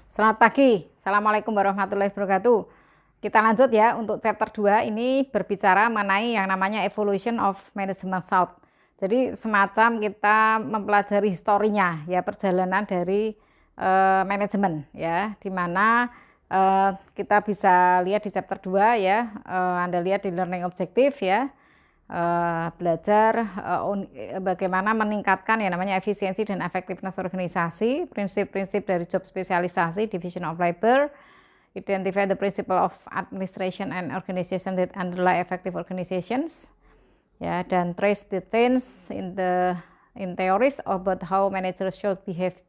Selamat pagi, Assalamualaikum warahmatullahi wabarakatuh. Kita lanjut ya, untuk chapter 2 ini berbicara mengenai yang namanya evolution of management thought. Jadi semacam kita mempelajari historinya ya, perjalanan dari manajemen ya, dimana kita bisa lihat di chapter 2 ya, Anda lihat di learning objective ya, belajar bagaimana meningkatkan yang namanya efisiensi dan efektivitas organisasi, prinsip-prinsip dari job spesialisasi, division of labor, identify the principle of administration and organization that underlie effective organizations, ya, dan trace the change in theories about how managers should behave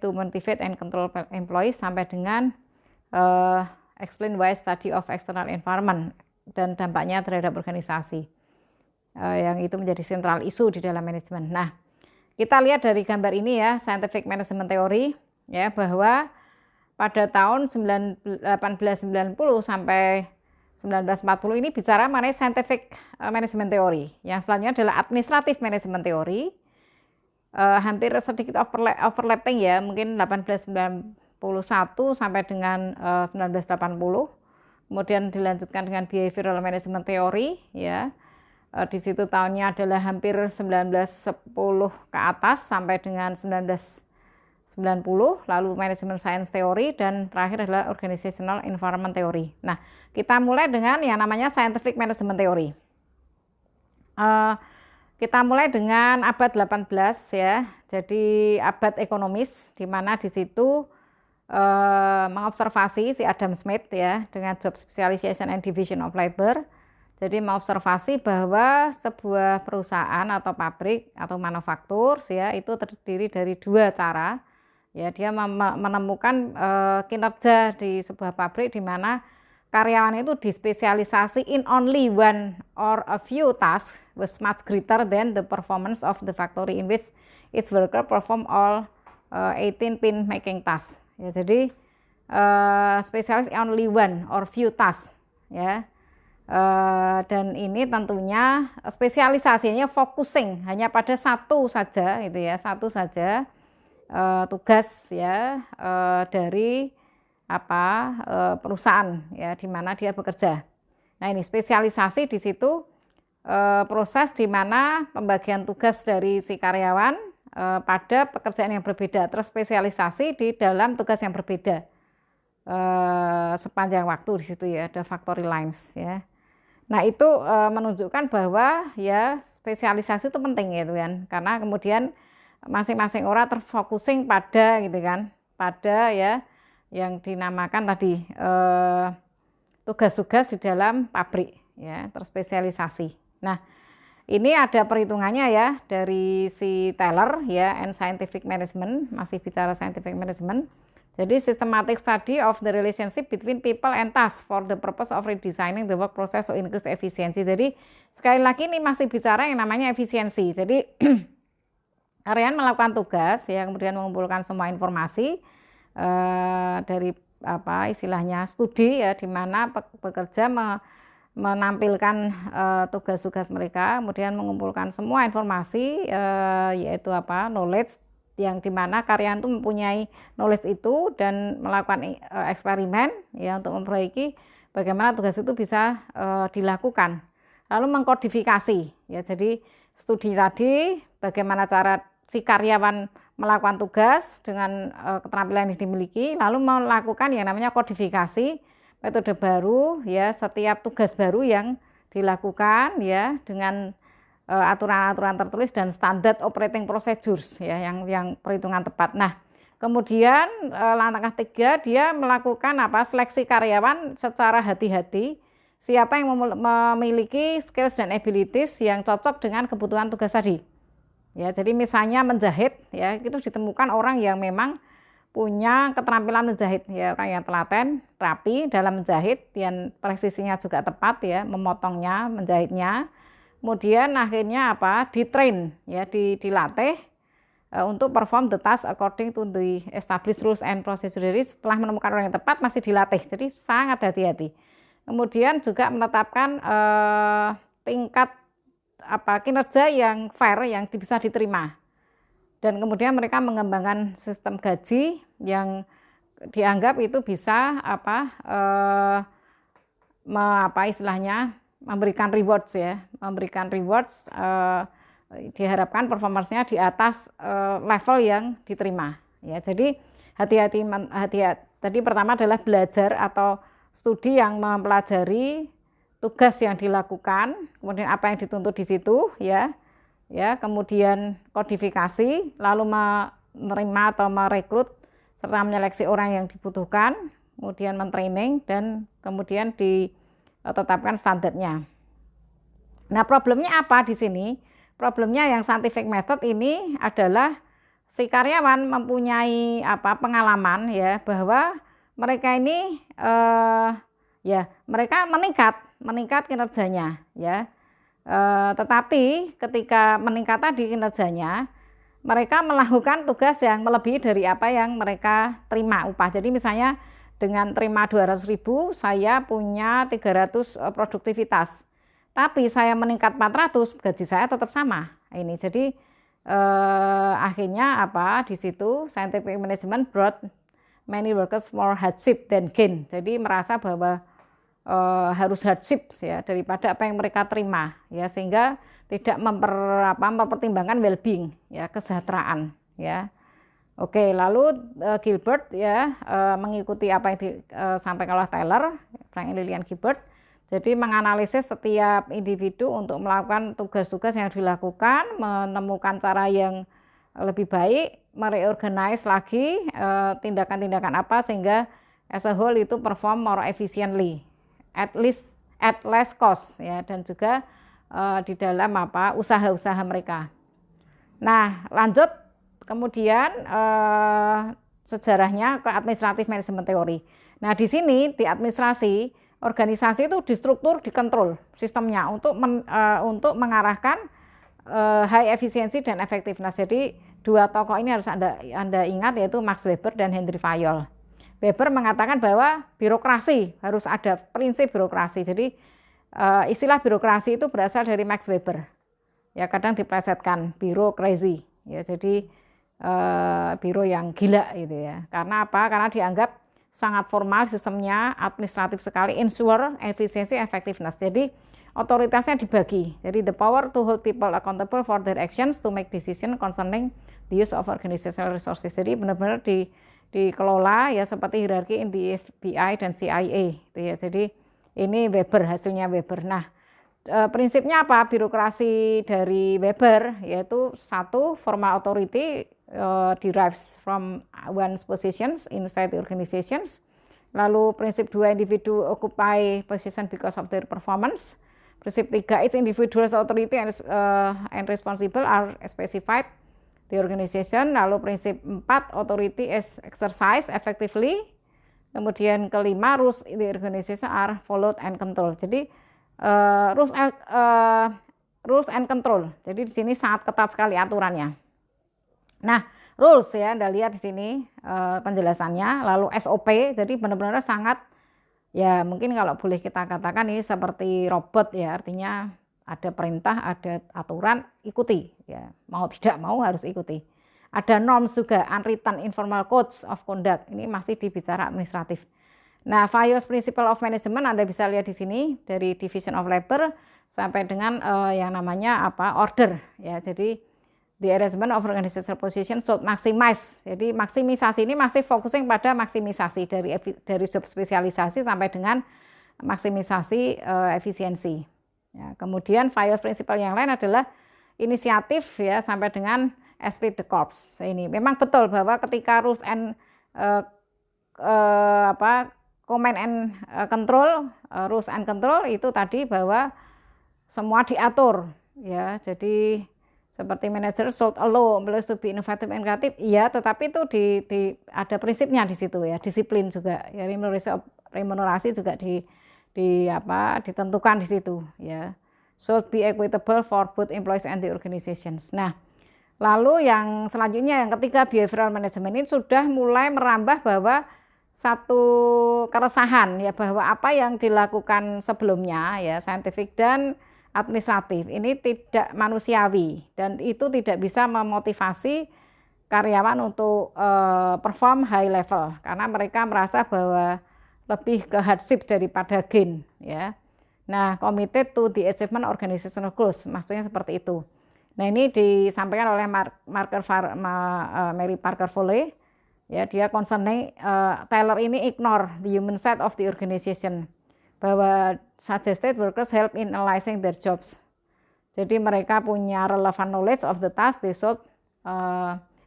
to motivate and control employees, sampai dengan explain why study of external environment dan dampaknya terhadap organisasi, yang itu menjadi sentral isu di dalam manajemen. Nah, kita lihat dari gambar ini ya, scientific management theory ya, bahwa pada tahun 1890 sampai 1940 ini bicara mengenai scientific management theory. Yang selanjutnya adalah administrative management theory. Hampir sedikit overlapping ya, mungkin 1891 sampai dengan 1980. Kemudian dilanjutkan dengan behavioral management theory ya. Di situ tahunnya adalah hampir 1910 ke atas sampai dengan 1990, lalu management science theory, dan terakhir adalah organizational environment theory. Nah, kita mulai dengan yang namanya scientific management theory. Kita mulai dengan abad 18 ya. Jadi abad ekonomis, di mana di situ mengobservasi si Adam Smith ya, dengan job specialization and division of labor. Jadi mengobservasi bahwa sebuah perusahaan atau pabrik atau manufaktur ya, itu terdiri dari dua cara ya. Dia menemukan kinerja di sebuah pabrik di mana karyawan itu dispesialisasi in only one or a few tasks was much greater than the performance of the factory in which its worker perform all 18 pin making tasks. Ya, jadi spesialis only one or few tasks ya, dan ini tentunya spesialisasinya focusing hanya pada satu saja itu ya, satu saja tugas ya, dari perusahaan ya, di mana dia bekerja. Nah, ini spesialisasi di situ proses di mana pembagian tugas dari si karyawan pada pekerjaan yang berbeda, terspesialisasi di dalam tugas yang berbeda sepanjang waktu di situ ya, ada factory lines ya. Nah, itu menunjukkan bahwa ya spesialisasi itu penting gitu kan, karena kemudian masing-masing orang terfocusing pada gitu kan, pada ya yang dinamakan tadi tugas-tugas di dalam pabrik ya, terspesialisasi. Nah, ini ada perhitungannya ya dari si Taylor ya, and scientific management, masih bicara scientific management. Jadi systematic study of the relationship between people and tasks for the purpose of redesigning the work process to increase efficiency. Jadi sekali lagi ini masih bicara yang namanya efisiensi. Jadi karyawan melakukan tugas ya, kemudian mengumpulkan semua informasi dari istilahnya studi ya, di mana pekerja menampilkan tugas-tugas mereka, kemudian mengumpulkan semua informasi yaitu knowledge, yang dimana karyawan itu mempunyai knowledge itu dan melakukan eksperimen ya untuk memperbaiki bagaimana tugas itu bisa dilakukan, lalu mengkodifikasi ya. Jadi studi tadi bagaimana cara si karyawan melakukan tugas dengan keterampilan yang dimiliki, lalu melakukan yang namanya kodifikasi, metode baru ya, setiap tugas baru yang dilakukan ya dengan aturan-aturan tertulis dan standar operating procedures ya, yang perhitungan tepat. Nah, kemudian langkah 3 dia melakukan seleksi karyawan secara hati-hati, siapa yang memiliki skills dan abilities yang cocok dengan kebutuhan tugas tadi. Ya, jadi misalnya menjahit ya, itu ditemukan orang yang memang punya keterampilan menjahit ya, orang yang telaten, rapi dalam menjahit, dan presisinya juga tepat ya, memotongnya, menjahitnya. Kemudian akhirnya ditrain ya, dilatih untuk perform the task according to the established rules and procedures. Jadi setelah menemukan orang yang tepat masih dilatih, jadi sangat hati-hati. Kemudian juga menetapkan tingkat kinerja yang fair, yang bisa diterima. Dan kemudian mereka mengembangkan sistem gaji yang dianggap itu bisa istilahnya memberikan rewards ya, diharapkan performance-nya di atas level yang diterima ya. Jadi hati-hati. Tadi pertama adalah belajar atau studi yang mempelajari tugas yang dilakukan, kemudian apa yang dituntut di situ ya, kemudian kodifikasi, lalu menerima atau merekrut serta menyeleksi orang yang dibutuhkan, kemudian mentraining dan kemudian ditetapkan standarnya. Nah, problemnya apa di sini? Problemnya yang scientific method ini adalah si karyawan mempunyai pengalaman ya, bahwa mereka ini mereka meningkat kinerjanya ya. Tetapi ketika meningkat tadi kinerjanya, mereka melakukan tugas yang melebihi dari apa yang mereka terima upah. Jadi misalnya dengan terima 200.000, saya punya 300 produktivitas. Tapi saya meningkat 400, gaji saya tetap sama. Ini jadi akhirnya di situ scientific management brought many workers more hardship than gain. Jadi merasa bahwa harus hardship ya daripada apa yang mereka terima ya, sehingga tidak mempertimbangkan well-being ya, kesejahteraan ya. Oke, lalu Gilbert ya mengikuti apa yang disampaikan oleh Taylor, Frank Lillian Gilbert. Jadi menganalisis setiap individu untuk melakukan tugas-tugas yang dilakukan, menemukan cara yang lebih baik, mereorganize lagi tindakan-tindakan apa sehingga as a whole itu perform more efficiently, at less cost ya, dan juga di dalam usaha-usaha mereka. Nah, lanjut kemudian sejarahnya ke administrative management theory. Nah, di sini di administrasi, organisasi itu distruktur, dikontrol sistemnya untuk mengarahkan high efficiency dan effectiveness. Jadi dua tokoh ini harus Anda ingat, yaitu Max Weber dan Henry Fayol. Weber mengatakan bahwa birokrasi harus ada prinsip birokrasi. Jadi istilah birokrasi itu berasal dari Max Weber. Ya, kadang diplesetkan biro crazy. Ya, jadi biro yang gila gitu ya. Karena apa? Karena dianggap sangat formal sistemnya, administratif sekali, ensure efficiency effectiveness. Jadi otoritasnya dibagi. Jadi the power to hold people accountable for their actions, to make decision concerning the use of organizational resources. Jadi benar-benar dikelola ya seperti hierarki in the FBI dan CIA gitu ya. Jadi ini Weber, hasilnya Weber. Nah, prinsipnya apa? Birokrasi dari Weber yaitu satu, formal authority derives from one's positions inside the organizations. Lalu prinsip dua, individu occupy position because of their performance. Prinsip tiga, each individual's authority and responsible are specified the organization. Lalu prinsip empat, authority is exercised effectively. Kemudian kelima, rules in the organization are followed and controlled. Jadi rules and control. Jadi di sini sangat ketat sekali aturannya. Nah, rules ya, Anda lihat di sini penjelasannya. Lalu SOP, jadi benar-benar sangat ya, mungkin kalau boleh kita katakan ini seperti robot ya, artinya ada perintah, ada aturan, ikuti ya. Mau tidak mau harus ikuti. Ada norms juga, unwritten informal codes of conduct. Ini masih di bicara administratif. Nah, Fayol's Principle of Management Anda bisa lihat di sini dari Division of Labor sampai dengan yang namanya order ya. Jadi the arrangement of organizational position should maximize. Jadi maksimisasi ini masih focusing pada maksimisasi dari job spesialisasi sampai dengan maksimisasi efisiensi. Ya, kemudian Fayol's Principle yang lain adalah inisiatif ya sampai dengan esprit de corps. Ini memang betul bahwa ketika rules and command and control, rules and control itu tadi bahwa semua diatur ya. Jadi seperti manager should allow employees to be innovative and creative, iya, tetapi itu ada prinsipnya di situ ya, disiplin juga ya, remunerasi juga ditentukan di situ ya. Should be equitable for both employees and the organizations. Nah, lalu yang selanjutnya yang ketiga, behavioral management ini sudah mulai merambah bahwa satu keresahan ya, bahwa apa yang dilakukan sebelumnya ya, scientific dan administratif ini tidak manusiawi dan itu tidak bisa memotivasi karyawan untuk perform high level karena mereka merasa bahwa lebih ke hardship daripada gain ya. Nah, committed to the achievement organizational goals, maksudnya seperti itu. Nah, ini disampaikan oleh Mary Parker Foley. Ya, dia concerning Taylor ini ignore the human side of the organization, bahwa suggested workers help in analyzing their jobs. Jadi mereka punya relevant knowledge of the task they should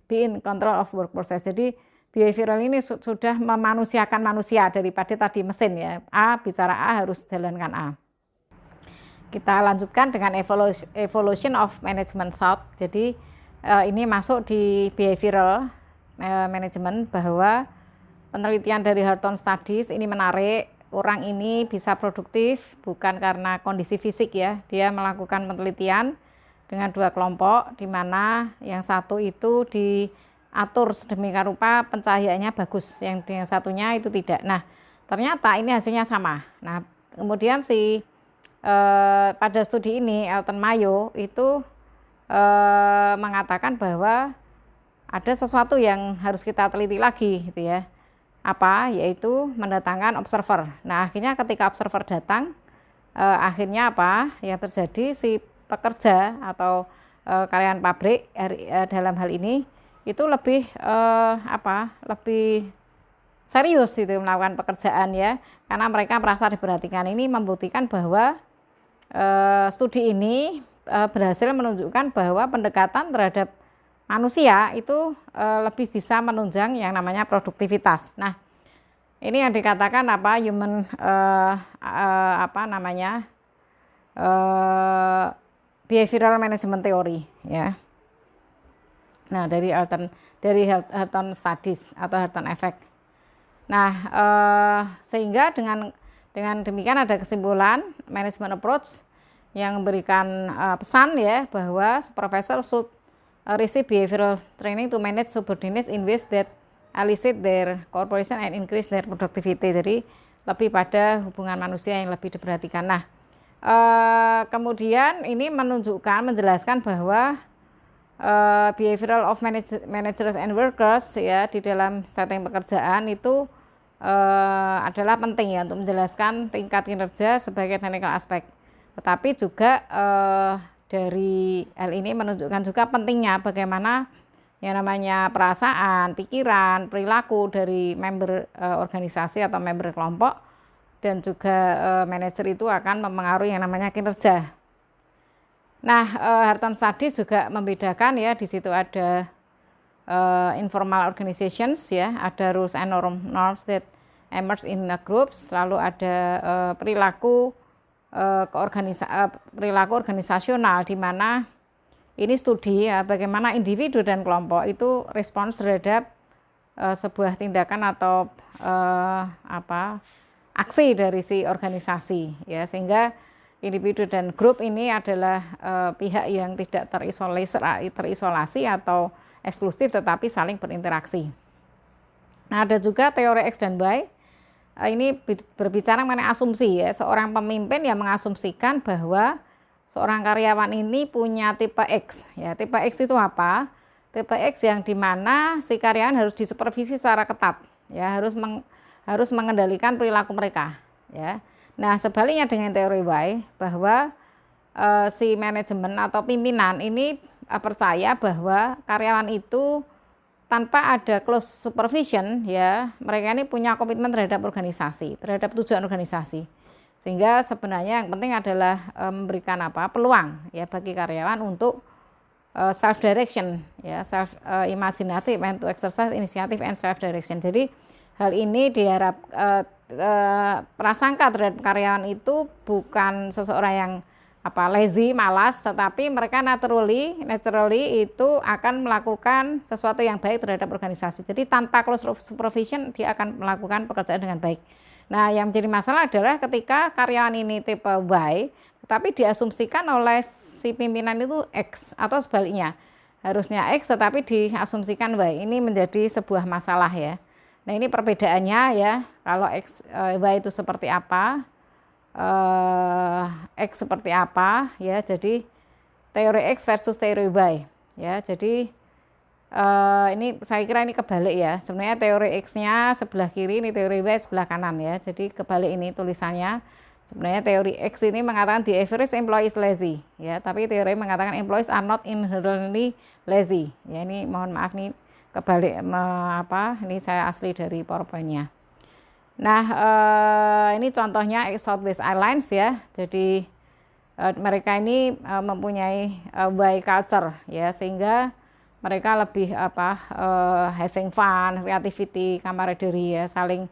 be in control of work process. Jadi behavioral ini sudah memanusiakan manusia daripada tadi mesin ya. A bicara A harus jalankan A. Kita lanjutkan dengan evolution of management thought. Jadi ini masuk di behavioral management, bahwa penelitian dari Hawthorne Studies ini menarik. Orang ini bisa produktif bukan karena kondisi fisik ya. Dia melakukan penelitian dengan 2 kelompok, di mana yang satu itu diatur sedemikian rupa pencahayaannya bagus, yang satunya itu tidak. Nah, ternyata ini hasilnya sama. Nah, kemudian pada studi ini Elton Mayo itu mengatakan bahwa ada sesuatu yang harus kita teliti lagi gitu ya. Apa? Yaitu mendatangkan observer. Nah, akhirnya ketika observer datang, akhirnya apa yang terjadi? Si pekerja atau karyawan pabrik dalam hal ini itu lebih lebih serius itu melakukan pekerjaan ya, karena mereka merasa diperhatikan. Ini membuktikan bahwa studi ini berhasil menunjukkan bahwa pendekatan terhadap manusia itu lebih bisa menunjang yang namanya produktivitas. Nah, ini yang dikatakan human behavioral management theory ya. Nah, dari Hawthorne Studies atau Hawthorne Effect. Nah, sehingga dengan demikian ada kesimpulan management approach yang memberikan pesan ya, bahwa supervisor should receive behavioral training to manage subordinates in ways that elicit their cooperation and increase their productivity. Jadi lebih pada hubungan manusia yang lebih diperhatikan. Nah, kemudian ini menjelaskan bahwa behavioral of managers and workers ya di dalam setting pekerjaan itu adalah penting ya untuk menjelaskan tingkat kinerja sebagai technical aspek. Tetapi juga dari hal ini menunjukkan juga pentingnya bagaimana yang namanya perasaan, pikiran, perilaku dari member organisasi atau member kelompok, dan juga manajer itu akan mempengaruhi yang namanya kinerja. Nah, Hawthorne Studies juga membedakan ya, di situ ada informal organizations ya, ada rules and norms that emerge in the groups, lalu ada perilaku organisasional, di mana ini studi ya, bagaimana individu dan kelompok itu respons terhadap sebuah tindakan atau aksi dari si organisasi ya, sehingga individu dan grup ini adalah pihak yang tidak terisolasi atau eksklusif, tetapi saling berinteraksi. Nah, ada juga teori X dan Y. Ini berbicara mengenai asumsi ya, seorang pemimpin yang mengasumsikan bahwa seorang karyawan ini punya tipe X ya. Tipe X itu apa? Tipe X yang dimana si karyawan harus disupervisi secara ketat ya, harus mengendalikan perilaku mereka ya. Nah, sebaliknya dengan teori Y, bahwa si manajemen atau pimpinan ini percaya bahwa karyawan itu tanpa ada close supervision ya, mereka ini punya komitmen terhadap organisasi, terhadap tujuan organisasi. Sehingga sebenarnya yang penting adalah memberikan peluang ya bagi karyawan untuk self direction ya, self imaginative and to exercise initiative and self direction. Jadi hal ini diharap prasangka terhadap karyawan itu bukan seseorang yang lazy, malas, tetapi mereka naturally itu akan melakukan sesuatu yang baik terhadap organisasi. Jadi tanpa close supervision dia akan melakukan pekerjaan dengan baik. Nah, yang menjadi masalah adalah ketika karyawan ini tipe Y, tetapi diasumsikan oleh si pimpinan itu X, atau sebaliknya harusnya X tetapi diasumsikan Y. Ini menjadi sebuah masalah ya. Nah, ini perbedaannya ya, kalau Y itu seperti apa, X seperti apa ya. Jadi teori X versus teori Y ya. Jadi ini saya kira ini kebalik ya. Sebenarnya teori X-nya sebelah kiri, ini teori Y sebelah kanan ya. Jadi kebalik ini tulisannya. Sebenarnya teori X ini mengatakan the average employee is lazy ya, tapi teori mengatakan employees are not inherently lazy. Ya, ini mohon maaf nih kebalik ini saya asli dari PowerPoint-nya. Nah, ini contohnya Southwest Airlines ya. Jadi mereka ini mempunyai Y culture ya, sehingga mereka lebih having fun, creativity, camaraderie ya, saling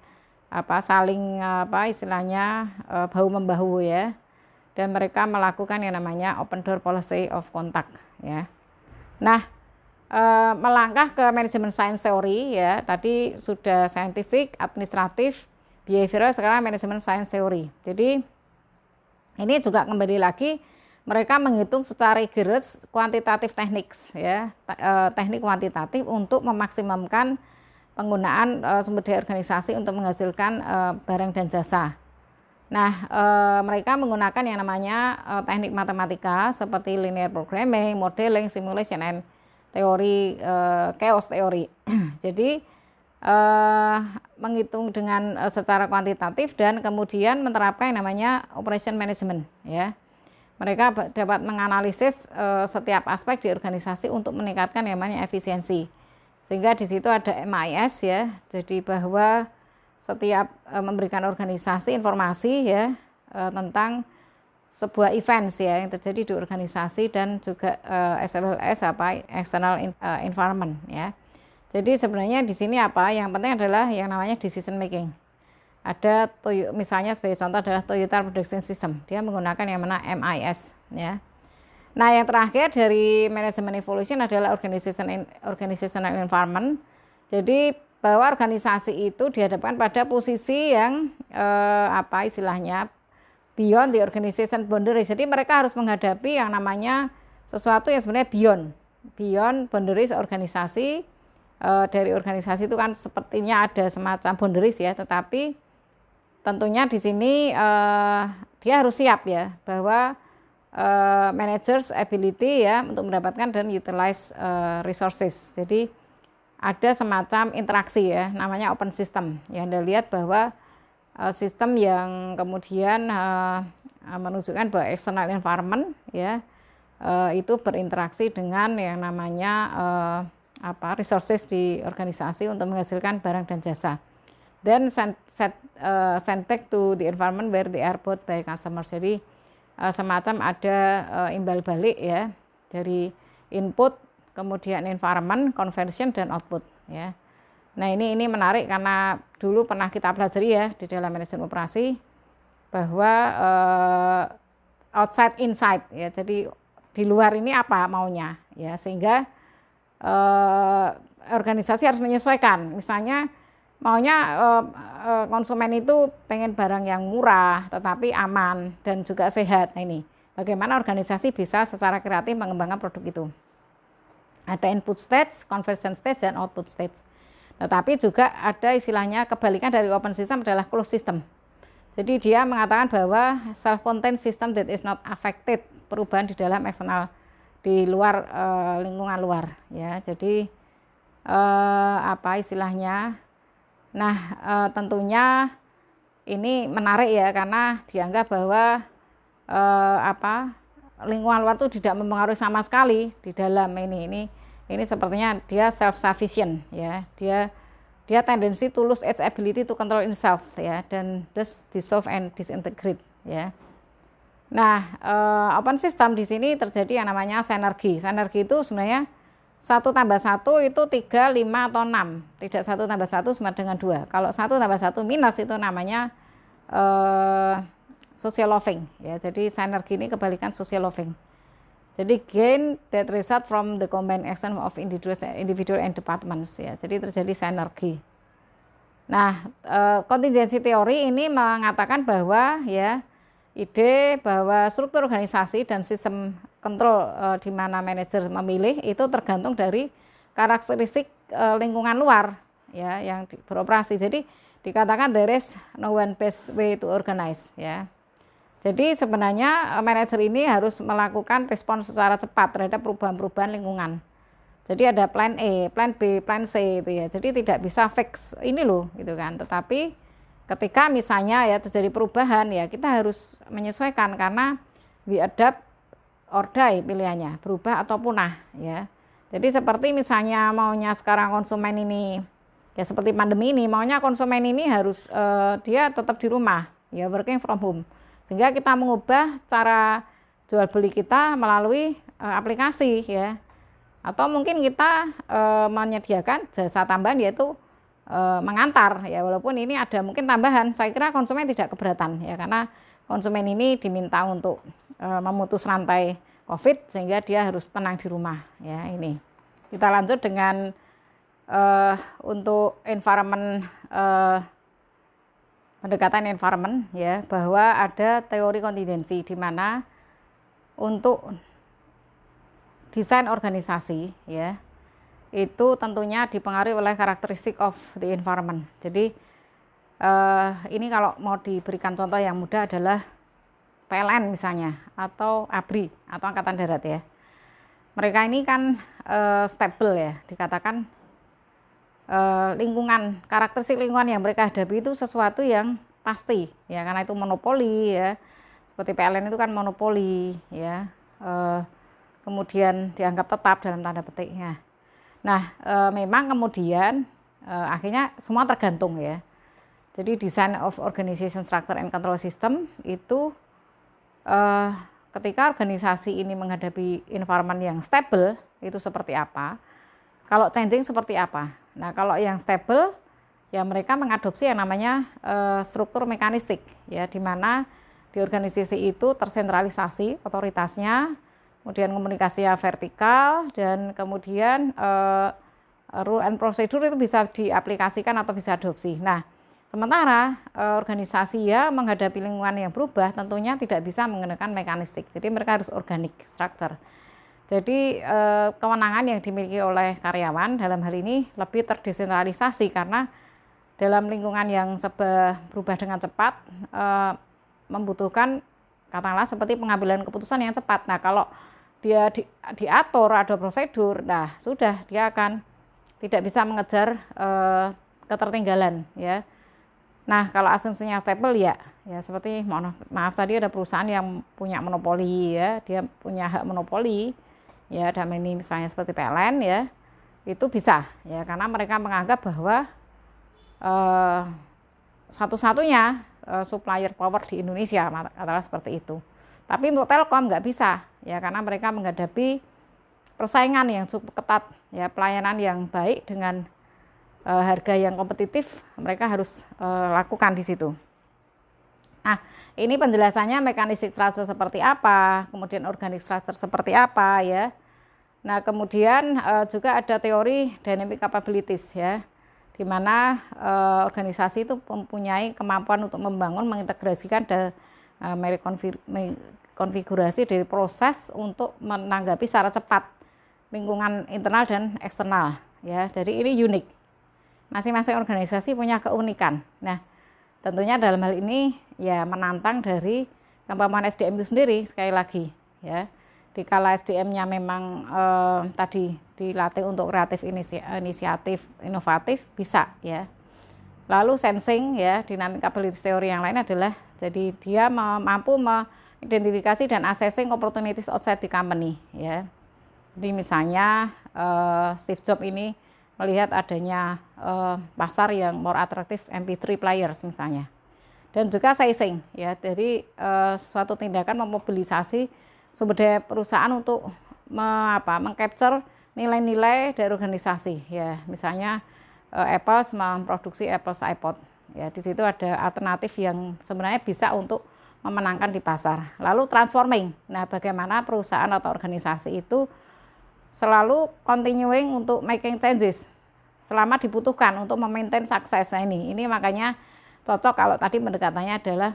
istilahnya bahu membahu ya, dan mereka melakukan yang namanya open door policy of contact ya. Nah, melangkah ke manajemen science theory ya, tadi sudah scientific, administratif, behavioral, sekarang manajemen science theory. Jadi ini juga kembali lagi mereka menghitung secara rigorous kuantitatif techniques ya, teknik kuantitatif untuk memaksimumkan penggunaan sumber daya organisasi untuk menghasilkan barang dan jasa. Nah, mereka menggunakan yang namanya teknik matematika seperti linear programming, modeling, simulation, and teori chaos teori. Jadi menghitung dengan secara kuantitatif dan kemudian menerapkan yang namanya operation management ya. Mereka dapat menganalisis setiap aspek di organisasi untuk meningkatkan yang namanya efisiensi. Sehingga di situ ada MIS ya. Jadi bahwa setiap memberikan organisasi informasi ya tentang sebuah events ya yang terjadi di organisasi dan juga as well as external environment ya. Jadi sebenarnya di sini yang penting adalah yang namanya decision making. Ada misalnya sebagai contoh adalah Toyota Production System, dia menggunakan yang mana MIS ya. Nah, yang terakhir dari manajemen evolution adalah organizational environment. Jadi bahwa organisasi itu dihadapkan pada posisi yang istilahnya beyond the organization boundaries. Jadi mereka harus menghadapi yang namanya sesuatu yang sebenarnya beyond boundaries organisasi. Dari organisasi itu kan sepertinya ada semacam boundaries ya, tetapi tentunya di sini dia harus siap ya bahwa managers ability ya untuk mendapatkan dan utilize resources. Jadi ada semacam interaksi ya, namanya open system. Ya, Anda lihat bahwa sistem yang kemudian menunjukkan bahwa external environment ya itu berinteraksi dengan yang namanya resources di organisasi untuk menghasilkan barang dan jasa. Then send back to the environment where they are bought by customers. Jadi semacam ada imbal balik ya dari input, kemudian environment, conversion, dan output ya. Nah ini menarik karena dulu pernah kita pelajari ya di dalam manajemen operasi bahwa outside inside ya. Jadi di luar ini apa maunya ya, sehingga organisasi harus menyesuaikan. Misalnya maunya konsumen itu pengen barang yang murah tetapi aman dan juga sehat. Nah ini bagaimana organisasi bisa secara kreatif mengembangkan produk itu. Ada input stage, conversion stage, dan output stage. Tetapi juga ada istilahnya kebalikan dari open system adalah closed system. Jadi dia mengatakan bahwa self-contained system that is not affected perubahan di dalam eksternal, di luar lingkungan luar ya. Jadi istilahnya. Nah, tentunya ini menarik ya karena dianggap bahwa lingkungan luar itu tidak mempengaruhi sama sekali di dalam ini sepertinya dia self sufficient ya. Dia tendency to lose its ability to control itself ya, dan thus dissolve and disintegrate ya. Nah, open system di sini terjadi yang namanya sinergi. Sinergi itu sebenarnya 1 + 1 itu 3, 5, atau 6. Tidak 1 + 1 sama dengan 2. Kalau 1 + 1 minus itu namanya social loving ya. Jadi sinergi ini kebalikan social loving. Jadi gain that result from the combined action of individual and departments ya. Jadi terjadi sinergi. Nah, contingency teori ini mengatakan bahwa ya ide bahwa struktur organisasi dan sistem kontrol di mana manajer memilih itu tergantung dari karakteristik lingkungan luar ya yang beroperasi. Jadi dikatakan there is no one best way to organize ya. Jadi sebenarnya manajer ini harus melakukan respons secara cepat terhadap perubahan-perubahan lingkungan. Jadi ada plan A, plan B, plan C itu ya. Jadi tidak bisa fix ini loh gitu kan. Tetapi ketika misalnya ya terjadi perubahan ya kita harus menyesuaikan karena we adapt or die pilihannya, berubah atau punah ya. Jadi seperti misalnya maunya sekarang konsumen ini ya seperti pandemi ini maunya konsumen ini harus dia tetap di rumah ya, working from home. Sehingga kita mengubah cara jual beli kita melalui aplikasi ya. Atau mungkin kita menyediakan jasa tambahan yaitu mengantar ya, walaupun ini ada mungkin tambahan, saya kira konsumen tidak keberatan ya, karena konsumen ini diminta untuk memutus rantai COVID sehingga dia harus tenang di rumah ya. Ini kita lanjut dengan untuk environment, pendekatan environment ya, bahwa ada teori kontingensi di mana untuk desain organisasi ya itu tentunya dipengaruhi oleh karakteristik of the environment. Jadi ini kalau mau diberikan contoh yang mudah adalah PLN misalnya atau ABRI atau Angkatan Darat ya. Mereka ini kan stable ya, dikatakan lingkungan, karakteristik lingkungan yang mereka hadapi itu sesuatu yang pasti ya, karena itu monopoli ya. Seperti PLN itu kan monopoli ya. Kemudian dianggap tetap dalam tanda petik ya. Nah, memang kemudian akhirnya semua tergantung ya. Jadi design of organization structure and control system itu ketika organisasi ini menghadapi environment yang stable itu seperti apa, kalau changing seperti apa. Nah, kalau yang stable ya mereka mengadopsi yang namanya struktur mekanistik ya, di mana di organisasi itu tersentralisasi otoritasnya, kemudian komunikasinya vertikal, dan kemudian rule and procedure itu bisa diaplikasikan atau bisa adopsi. Nah, sementara organisasi ya menghadapi lingkungan yang berubah tentunya tidak bisa menggunakan mekanistik. Jadi mereka harus organic structure. Jadi kewenangan yang dimiliki oleh karyawan dalam hal ini lebih terdesentralisasi karena dalam lingkungan yang serba berubah dengan cepat membutuhkan katakanlah seperti pengambilan keputusan yang cepat. Nah, kalau dia diatur ada prosedur, nah sudah dia akan tidak bisa mengejar ketertinggalan ya. Nah, kalau asumsinya stable ya seperti maaf tadi ada perusahaan yang punya monopoli ya, dia punya hak monopoli ya, dan ini misalnya seperti PLN ya, itu bisa ya karena mereka menganggap bahwa satu-satunya supplier power di Indonesia adalah seperti itu. Tapi untuk Telkom nggak bisa ya, karena mereka menghadapi persaingan yang cukup ketat ya, pelayanan yang baik dengan harga yang kompetitif mereka harus lakukan di situ. Nah, ini penjelasannya mekanistik structure seperti apa, kemudian organic structure seperti apa ya. Nah, kemudian juga ada teori dynamic capabilities ya, di mana organisasi itu mempunyai kemampuan untuk membangun, mengintegrasikan konfigurasi dari proses untuk menanggapi secara cepat lingkungan internal dan eksternal ya. Jadi ini unik. Masing-masing organisasi punya keunikan. Nah, tentunya dalam hal ini ya menantang dari kemampuan SDM itu sendiri sekali lagi ya. Dikala SDM-nya memang tadi dilatih untuk kreatif, inisiatif, inovatif bisa ya. Lalu sensing ya, dynamic capabilities teori yang lain adalah jadi dia mampu mengidentifikasi dan assessing opportunities outside the company ya. Jadi misalnya Steve Jobs ini melihat adanya pasar yang more atraktif MP3 players misalnya. Dan juga sizing ya. Jadi suatu tindakan memobilisasi sumber daya perusahaan untuk mengcapture nilai-nilai dari organisasi ya. Misalnya Apple memproduksi Apple iPod ya, di situ ada alternatif yang sebenarnya bisa untuk memenangkan di pasar. Lalu transforming. Nah, bagaimana perusahaan atau organisasi itu selalu continuing untuk making changes selama dibutuhkan untuk memaintain sukses. Nah, ini makanya cocok kalau tadi pendekatannya adalah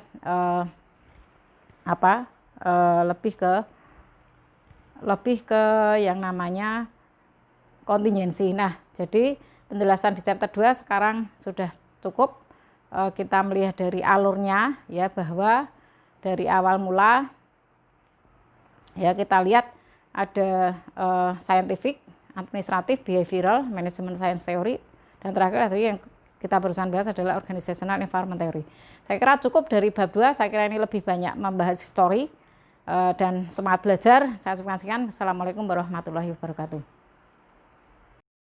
lebih ke yang namanya kontingensi. Nah, jadi penjelasan di chapter 2 sekarang sudah cukup. Kita melihat dari alurnya ya, bahwa dari awal mula ya kita lihat ada scientific, administratif, behavioral, management science theory, dan terakhir tadi yang kita barusan bahas adalah organizational environment theory. Saya kira cukup dari bab 2, saya kira ini lebih banyak membahas histori dan semangat belajar. Saya ucapkan sekian. Assalamualaikum warahmatullahi wabarakatuh.